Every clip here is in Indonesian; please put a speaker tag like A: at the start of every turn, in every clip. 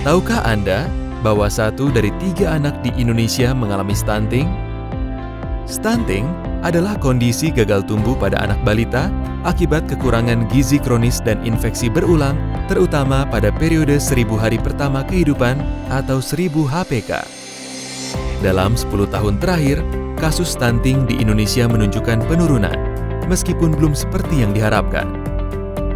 A: Tahukah Anda bahwa 1 dari 3 anak di Indonesia mengalami stunting? Stunting adalah kondisi gagal tumbuh pada anak balita akibat kekurangan gizi kronis dan infeksi berulang, terutama pada periode 1000 hari pertama kehidupan atau 1000 HPK. Dalam 10 tahun terakhir, kasus stunting di Indonesia menunjukkan penurunan, meskipun belum seperti yang diharapkan.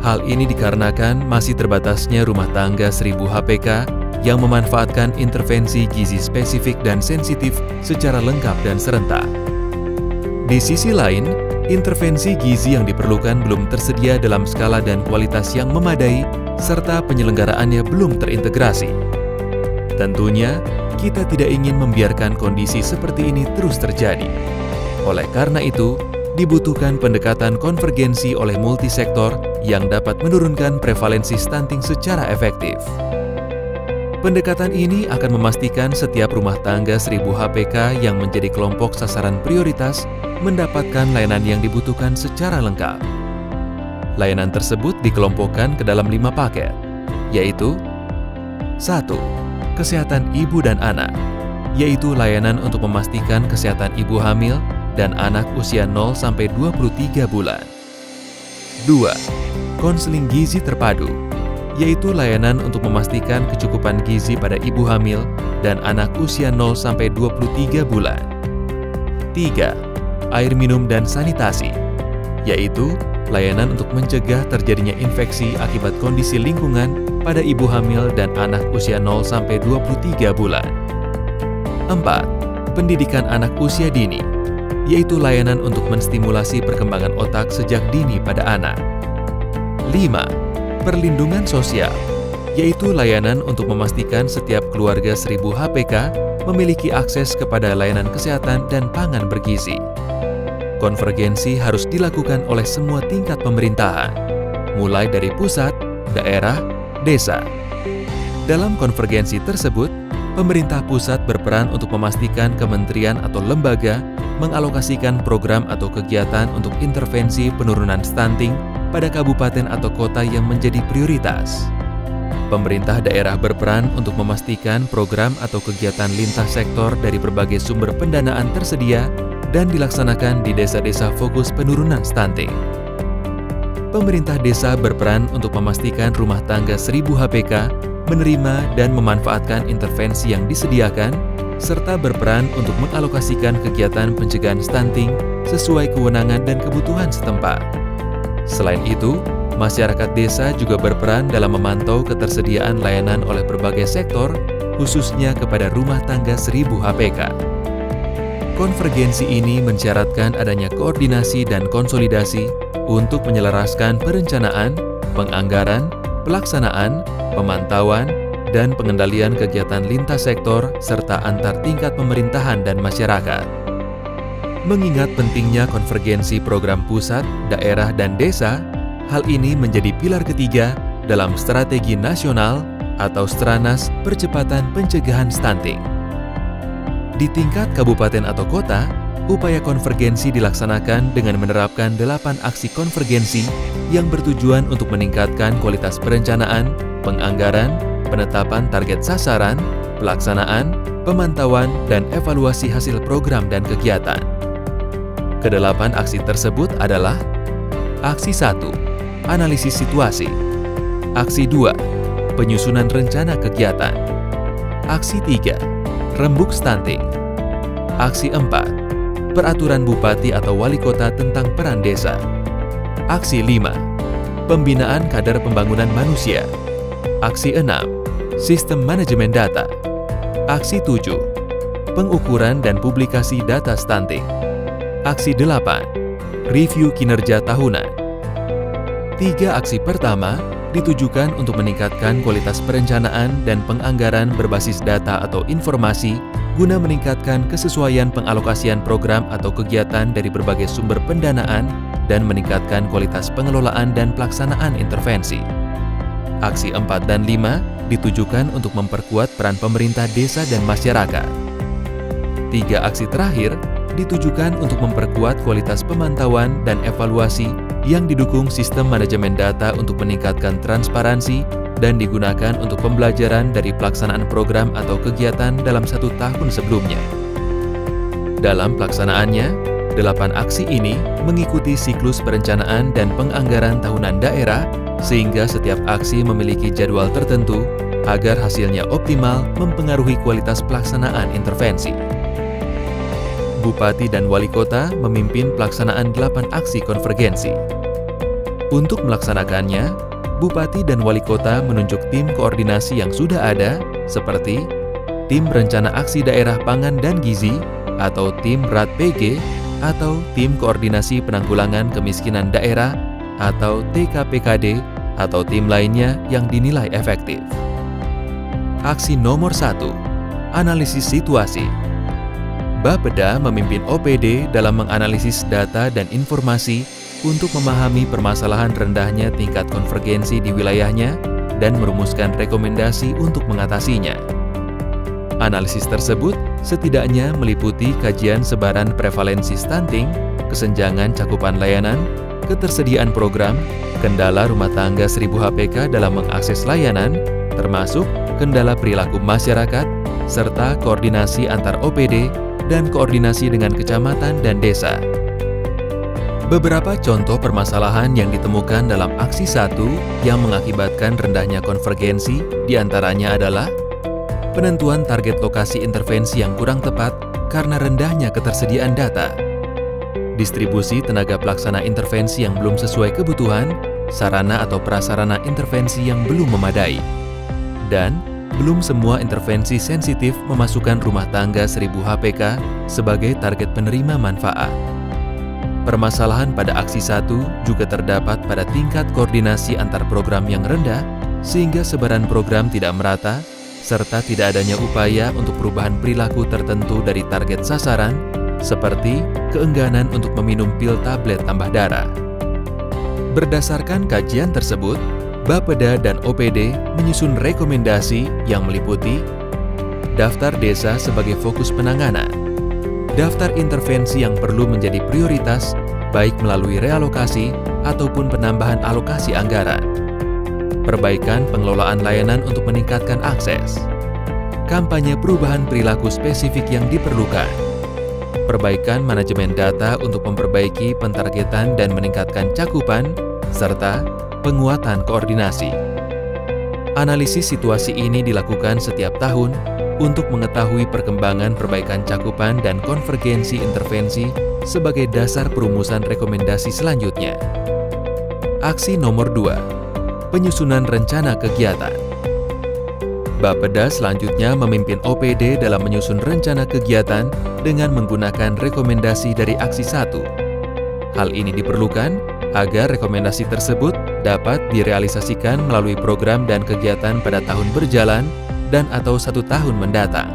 A: Hal ini dikarenakan masih terbatasnya rumah tangga 1000 HPK yang memanfaatkan intervensi gizi spesifik dan sensitif secara lengkap dan serentak. Di sisi lain, intervensi gizi yang diperlukan belum tersedia dalam skala dan kualitas yang memadai, serta penyelenggaraannya belum terintegrasi. Tentunya, kita tidak ingin membiarkan kondisi seperti ini terus terjadi. Oleh karena itu, dibutuhkan pendekatan konvergensi oleh multisektor yang dapat menurunkan prevalensi stunting secara efektif. Pendekatan ini akan memastikan setiap rumah tangga 1000 HPK yang menjadi kelompok sasaran prioritas mendapatkan layanan yang dibutuhkan secara lengkap. Layanan tersebut dikelompokkan ke dalam 5 paket, yaitu 1. Kesehatan ibu dan anak, yaitu layanan untuk memastikan kesehatan ibu hamil dan anak usia 0-23 bulan. 2. Konseling gizi terpadu, yaitu layanan untuk memastikan kecukupan gizi pada ibu hamil dan anak usia 0-23 bulan. 3. Air minum dan sanitasi, yaitu layanan untuk mencegah terjadinya infeksi akibat kondisi lingkungan pada ibu hamil dan anak usia 0-23 bulan. 4. Pendidikan anak usia dini, yaitu layanan untuk menstimulasi perkembangan otak sejak dini pada anak. 5. Perlindungan sosial, yaitu layanan untuk memastikan setiap keluarga 1000 HPK memiliki akses kepada layanan kesehatan dan pangan bergizi. Konvergensi harus dilakukan oleh semua tingkat pemerintahan, mulai dari pusat, daerah, desa. Dalam konvergensi tersebut, pemerintah pusat berperan untuk memastikan kementerian atau lembaga mengalokasikan program atau kegiatan untuk intervensi penurunan stunting pada kabupaten atau kota yang menjadi prioritas. Pemerintah daerah berperan untuk memastikan program atau kegiatan lintas sektor dari berbagai sumber pendanaan tersedia dan dilaksanakan di desa-desa fokus penurunan stunting. Pemerintah desa berperan untuk memastikan rumah tangga 1000 HPK menerima dan memanfaatkan intervensi yang disediakan, serta berperan untuk mengalokasikan kegiatan pencegahan stunting sesuai kewenangan dan kebutuhan setempat. Selain itu, masyarakat desa juga berperan dalam memantau ketersediaan layanan oleh berbagai sektor, khususnya kepada rumah tangga 1000 HPK. Konvergensi ini mensyaratkan adanya koordinasi dan konsolidasi untuk menyelaraskan perencanaan, penganggaran, pelaksanaan, pemantauan, dan pengendalian kegiatan lintas sektor serta antar tingkat pemerintahan dan masyarakat. Mengingat pentingnya konvergensi program pusat, daerah, dan desa, hal ini menjadi pilar ketiga dalam Strategi Nasional atau Stranas Percepatan Pencegahan Stunting. Di tingkat kabupaten atau kota, upaya konvergensi dilaksanakan dengan menerapkan 8 aksi konvergensi yang bertujuan untuk meningkatkan kualitas perencanaan, penganggaran, penetapan target sasaran, pelaksanaan, pemantauan, dan evaluasi hasil program dan kegiatan. Kedelapan aksi tersebut adalah: Aksi 1. Analisis situasi. Aksi 2. Penyusunan rencana kegiatan. Aksi 3. Rembuk stunting. Aksi 4. Peraturan Bupati atau Wali Kota tentang peran desa. Aksi 5. Pembinaan kader pembangunan manusia. Aksi 6. Sistem manajemen data. Aksi 7. Pengukuran dan publikasi data stunting. Aksi 8. Review kinerja tahunan. 3 aksi pertama ditujukan untuk meningkatkan kualitas perencanaan dan penganggaran berbasis data atau informasi guna meningkatkan kesesuaian pengalokasian program atau kegiatan dari berbagai sumber pendanaan dan meningkatkan kualitas pengelolaan dan pelaksanaan intervensi. Aksi 4 dan 5 ditujukan untuk memperkuat peran pemerintah desa dan masyarakat. 3 aksi terakhir ditujukan untuk memperkuat kualitas pemantauan dan evaluasi yang didukung sistem manajemen data untuk meningkatkan transparansi dan digunakan untuk pembelajaran dari pelaksanaan program atau kegiatan dalam 1 tahun sebelumnya. Dalam pelaksanaannya, 8 aksi ini mengikuti siklus perencanaan dan penganggaran tahunan daerah sehingga setiap aksi memiliki jadwal tertentu agar hasilnya optimal mempengaruhi kualitas pelaksanaan intervensi. Bupati dan Wali Kota memimpin pelaksanaan 8 aksi konvergensi. Untuk melaksanakannya, Bupati dan Wali Kota menunjuk tim koordinasi yang sudah ada, seperti Tim Rencana Aksi Daerah Pangan dan Gizi, atau Tim RAT-PG, atau Tim Koordinasi Penanggulangan Kemiskinan Daerah, atau TKPKD, atau tim lainnya yang dinilai efektif. Aksi nomor 1, analisis situasi. Bapeda memimpin OPD dalam menganalisis data dan informasi untuk memahami permasalahan rendahnya tingkat konvergensi di wilayahnya dan merumuskan rekomendasi untuk mengatasinya. Analisis tersebut setidaknya meliputi kajian sebaran prevalensi stunting, kesenjangan cakupan layanan, ketersediaan program, kendala rumah tangga 1000 HPK dalam mengakses layanan, termasuk kendala perilaku masyarakat, serta koordinasi antar OPD dan koordinasi dengan kecamatan dan desa. Beberapa contoh permasalahan yang ditemukan dalam aksi 1 yang mengakibatkan rendahnya konvergensi diantaranya adalah penentuan target lokasi intervensi yang kurang tepat karena rendahnya ketersediaan data, distribusi tenaga pelaksana intervensi yang belum sesuai kebutuhan, sarana atau prasarana intervensi yang belum memadai, dan belum semua intervensi sensitif memasukkan rumah tangga 1000 HPK sebagai target penerima manfaat. Permasalahan pada aksi 1 juga terdapat pada tingkat koordinasi antar program yang rendah, sehingga sebaran program tidak merata, serta tidak adanya upaya untuk perubahan perilaku tertentu dari target sasaran, seperti keengganan untuk meminum pil tablet tambah darah. Berdasarkan kajian tersebut, Bapeda dan OPD menyusun rekomendasi yang meliputi daftar desa sebagai fokus penanganan, daftar intervensi yang perlu menjadi prioritas baik melalui realokasi ataupun penambahan alokasi anggaran, perbaikan pengelolaan layanan untuk meningkatkan akses, kampanye perubahan perilaku spesifik yang diperlukan, perbaikan manajemen data untuk memperbaiki pentargetan dan meningkatkan cakupan, serta penguatan koordinasi. Analisis situasi ini dilakukan setiap tahun untuk mengetahui perkembangan perbaikan cakupan dan konvergensi intervensi sebagai dasar perumusan rekomendasi selanjutnya. Aksi nomor 2, penyusunan rencana kegiatan. Bapeda selanjutnya memimpin OPD dalam menyusun rencana kegiatan dengan menggunakan rekomendasi dari aksi 1. Hal ini diperlukan agar rekomendasi tersebut dapat direalisasikan melalui program dan kegiatan pada tahun berjalan dan atau 1 tahun mendatang.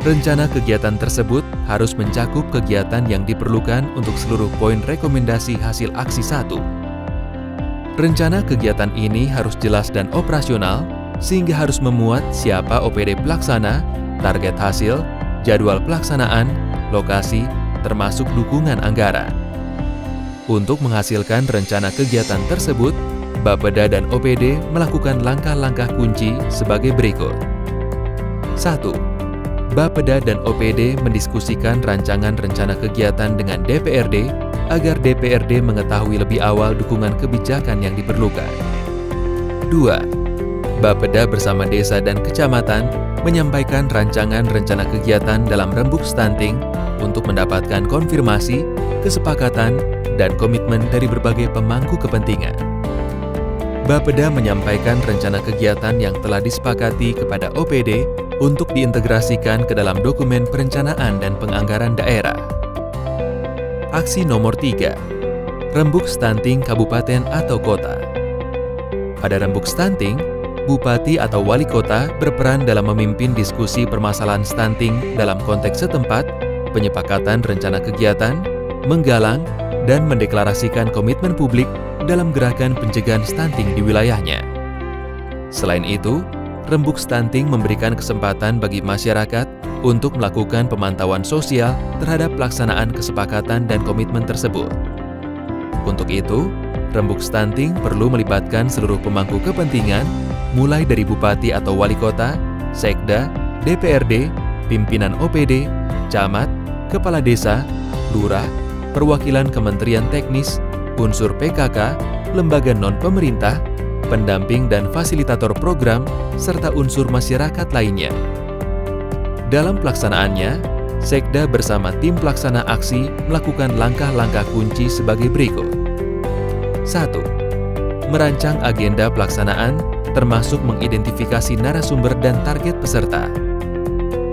A: Rencana kegiatan tersebut harus mencakup kegiatan yang diperlukan untuk seluruh poin rekomendasi hasil aksi 1. Rencana kegiatan ini harus jelas dan operasional, sehingga harus memuat siapa OPD pelaksana, target hasil, jadwal pelaksanaan, lokasi, termasuk dukungan anggaran. Untuk menghasilkan rencana kegiatan tersebut, Bapeda dan OPD melakukan langkah-langkah kunci sebagai berikut. 1. Bapeda dan OPD mendiskusikan rancangan rencana kegiatan dengan DPRD agar DPRD mengetahui lebih awal dukungan kebijakan yang diperlukan. 2. Bapeda bersama desa dan kecamatan menyampaikan rancangan rencana kegiatan dalam rembuk stunting untuk mendapatkan konfirmasi, kesepakatan, dan komitmen dari berbagai pemangku kepentingan. Bapeda menyampaikan rencana kegiatan yang telah disepakati kepada OPD untuk diintegrasikan ke dalam dokumen perencanaan dan penganggaran daerah. Aksi nomor 3, rembuk stunting kabupaten atau kota. Pada rembuk stunting, Bupati atau Wali Kota berperan dalam memimpin diskusi permasalahan stunting dalam konteks setempat, penyepakatan rencana kegiatan, menggalang, dan mendeklarasikan komitmen publik dalam gerakan pencegahan stunting di wilayahnya. Selain itu, rembuk stunting memberikan kesempatan bagi masyarakat untuk melakukan pemantauan sosial terhadap pelaksanaan kesepakatan dan komitmen tersebut. Untuk itu, Rembuk stunting perlu melibatkan seluruh pemangku kepentingan, mulai dari bupati atau wali kota, sekda, DPRD, pimpinan OPD, camat, kepala desa, lurah, perwakilan kementerian teknis, unsur PKK, lembaga non-pemerintah, pendamping dan fasilitator program, serta unsur masyarakat lainnya. Dalam pelaksanaannya, Sekda bersama tim pelaksana aksi melakukan langkah-langkah kunci sebagai berikut. 1. Merancang agenda pelaksanaan, termasuk mengidentifikasi narasumber dan target peserta.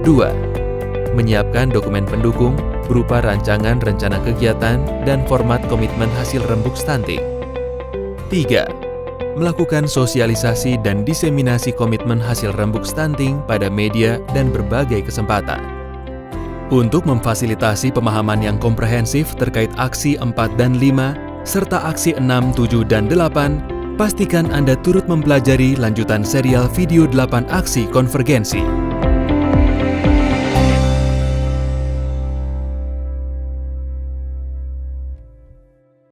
A: 2. Menyiapkan dokumen pendukung berupa rancangan rencana kegiatan dan format komitmen hasil rembuk stunting. 3. Melakukan sosialisasi dan diseminasi komitmen hasil rembuk stunting pada media dan berbagai kesempatan. Untuk memfasilitasi pemahaman yang komprehensif terkait aksi 4 dan 5, serta aksi 6, 7, dan 8, pastikan Anda turut mempelajari lanjutan serial video 8 aksi konvergensi.